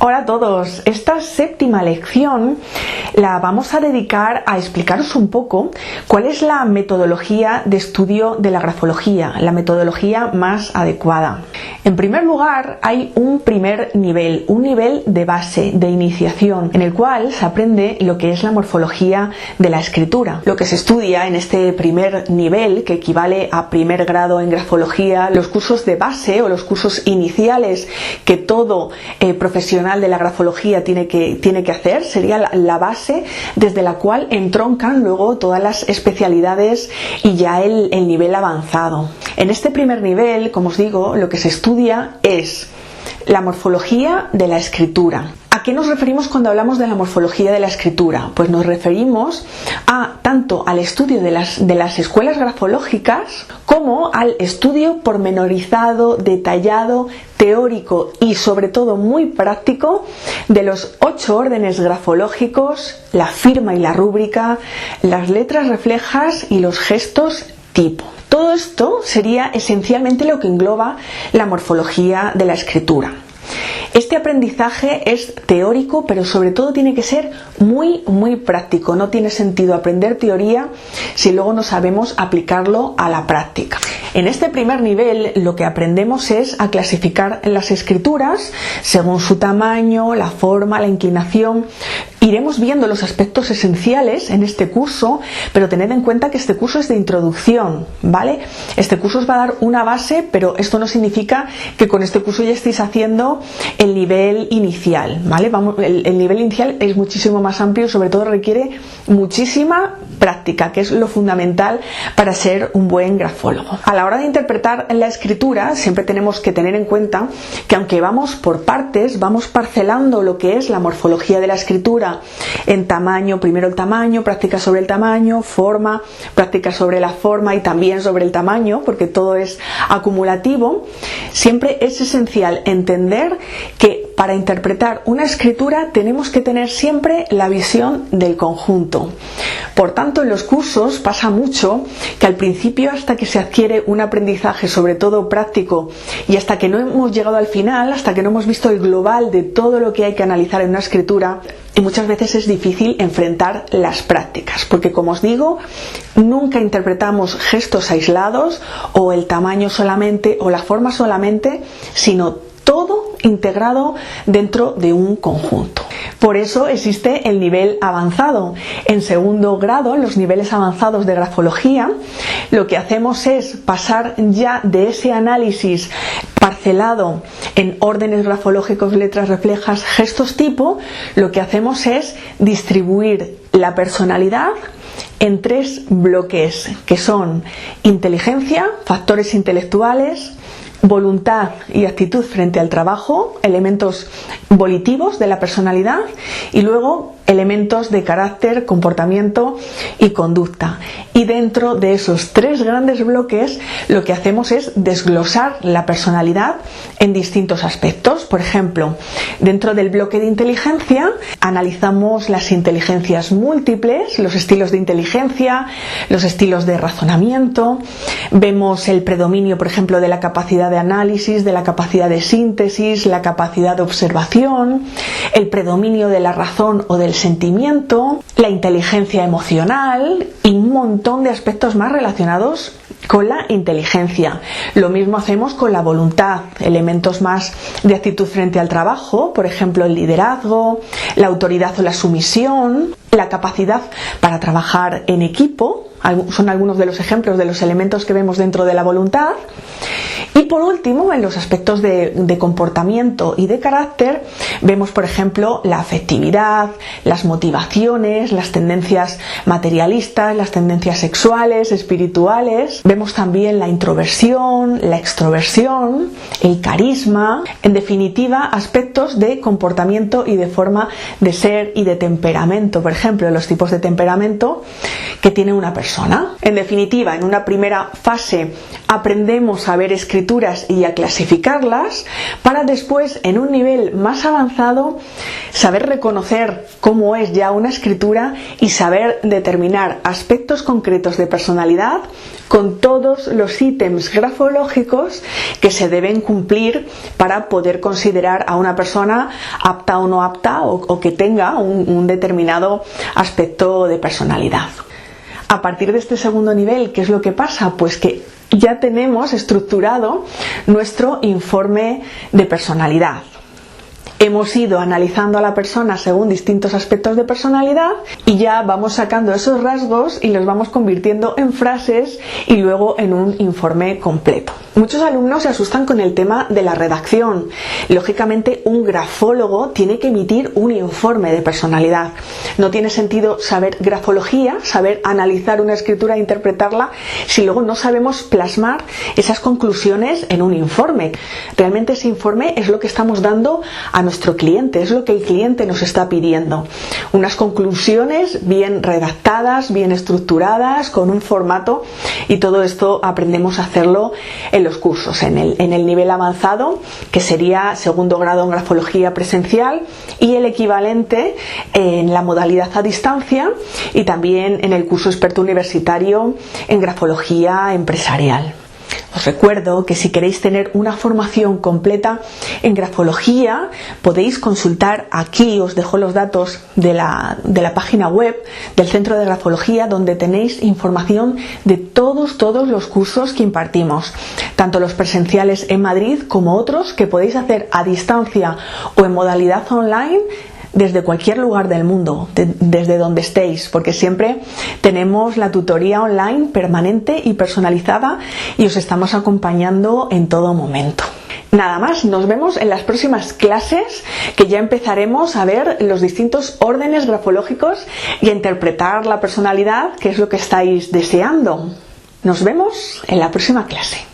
Hola a todos, esta séptima lección la vamos a dedicar a explicaros un poco cuál es la metodología de estudio de la grafología, la metodología más adecuada. En primer lugar, hay un primer nivel, un nivel de base, de iniciación, en el cual se aprende lo que es la morfología de la escritura. Lo que se estudia en este primer nivel, que equivale a primer grado en grafología, los cursos de base o los cursos iniciales que todo profesional de la grafología tiene que hacer, sería la base desde la cual entroncan luego todas las especialidades y ya el nivel avanzado. En este primer nivel, como os digo, lo que se estudia es la morfología de la escritura. ¿A qué nos referimos cuando hablamos de la morfología de la escritura? Pues nos referimos tanto al estudio de las escuelas grafológicas como al estudio pormenorizado, detallado, teórico y sobre todo muy práctico de los 8 órdenes grafológicos, la firma y la rúbrica, las letras reflejas y los gestos tipo. Todo esto sería esencialmente lo que engloba la morfología de la escritura. Este aprendizaje es teórico, pero sobre todo tiene que ser muy práctico. No tiene sentido aprender teoría si luego no sabemos aplicarlo a la práctica. En este primer nivel lo que aprendemos es a clasificar las escrituras según su tamaño, la forma, la inclinación. Iremos viendo los aspectos esenciales en este curso, pero tened en cuenta que este curso es de introducción, ¿vale? Este curso os va a dar una base, pero esto no significa que con este curso ya estéis haciendo el nivel inicial, ¿vale? El nivel inicial es muchísimo más amplio, sobre todo requiere muchísima práctica, que es lo fundamental para ser un buen grafólogo. A la hora de interpretar la escritura siempre tenemos que tener en cuenta que aunque vamos por partes, vamos parcelando lo que es la morfología de la escritura en tamaño, primero el tamaño, práctica sobre el tamaño, forma, práctica sobre la forma y también sobre el tamaño, porque todo es acumulativo. Siempre es esencial entender que para interpretar una escritura tenemos que tener siempre la visión del conjunto. Por tanto, en los cursos pasa mucho que al principio, hasta que se adquiere un aprendizaje sobre todo práctico y hasta que no hemos llegado al final, hasta que no hemos visto el global de todo lo que hay que analizar en una escritura, y muchas veces es difícil enfrentar las prácticas, porque como os digo, nunca interpretamos gestos aislados o el tamaño solamente o la forma solamente, sino todo integrado dentro de un conjunto. Por eso existe el nivel avanzado. En segundo grado, en los niveles avanzados de grafología, lo que hacemos es pasar ya de ese análisis parcelado en órdenes grafológicos, letras reflejas, gestos tipo, lo que hacemos es distribuir la personalidad en 3 bloques, que son inteligencia, factores intelectuales, voluntad y actitud frente al trabajo, elementos volitivos de la personalidad, y luego elementos de carácter, comportamiento y conducta. Y dentro de esos 3 grandes bloques lo que hacemos es desglosar la personalidad en distintos aspectos. Por ejemplo, dentro del bloque de inteligencia analizamos las inteligencias múltiples, los estilos de inteligencia, los estilos de razonamiento, vemos el predominio, por ejemplo, de la capacidad de análisis, de la capacidad de síntesis, la capacidad de observación, el predominio de la razón o del sentimiento, la inteligencia emocional y un montón de aspectos más relacionados con la inteligencia. Lo mismo hacemos con la voluntad, elementos más de actitud frente al trabajo, por ejemplo el liderazgo, la autoridad o la sumisión, la capacidad para trabajar en equipo, son algunos de los ejemplos de los elementos que vemos dentro de la voluntad. Y por último, en los aspectos de comportamiento y de carácter, vemos por ejemplo la afectividad, las motivaciones, las tendencias materialistas, las tendencias sexuales, espirituales. Vemos también la introversión, la extroversión, el carisma, en definitiva aspectos de comportamiento y de forma de ser y de temperamento, por ejemplo los tipos de temperamento que tiene una persona. En definitiva, en una primera fase aprendemos a ver escritura escrituras y a clasificarlas, para después, en un nivel más avanzado, saber reconocer cómo es ya una escritura y saber determinar aspectos concretos de personalidad con todos los ítems grafológicos que se deben cumplir para poder considerar a una persona apta o no apta, o que tenga un determinado aspecto de personalidad. A partir de este segundo nivel, ¿qué es lo que pasa? Pues que ya tenemos estructurado nuestro informe de personalidad. Hemos ido analizando a la persona según distintos aspectos de personalidad y ya vamos sacando esos rasgos y los vamos convirtiendo en frases y luego en un informe completo. Muchos alumnos se asustan con el tema de la redacción. Lógicamente, un grafólogo tiene que emitir un informe de personalidad. No tiene sentido saber grafología, saber analizar una escritura e interpretarla, si luego no sabemos plasmar esas conclusiones en un informe. Realmente ese informe es lo que estamos dando a nuestro cliente, es lo que el cliente nos está pidiendo. Unas conclusiones bien redactadas, bien estructuradas, con un formato, y todo esto aprendemos a hacerlo en los cursos, en el nivel avanzado, que sería segundo grado en grafología presencial, y el equivalente en la modalidad a distancia, y también en el curso experto universitario en grafología empresarial. Os recuerdo que si queréis tener una formación completa en grafología, podéis consultar aquí, os dejo los datos de la página web del Centro de Grafología, donde tenéis información de todos los cursos que impartimos, tanto los presenciales en Madrid como otros que podéis hacer a distancia o en modalidad online, desde cualquier lugar del mundo, desde donde estéis, porque siempre tenemos la tutoría online permanente y personalizada y os estamos acompañando en todo momento. Nada más, nos vemos en las próximas clases, que ya empezaremos a ver los distintos órdenes grafológicos y a interpretar la personalidad, que es lo que estáis deseando. Nos vemos en la próxima clase.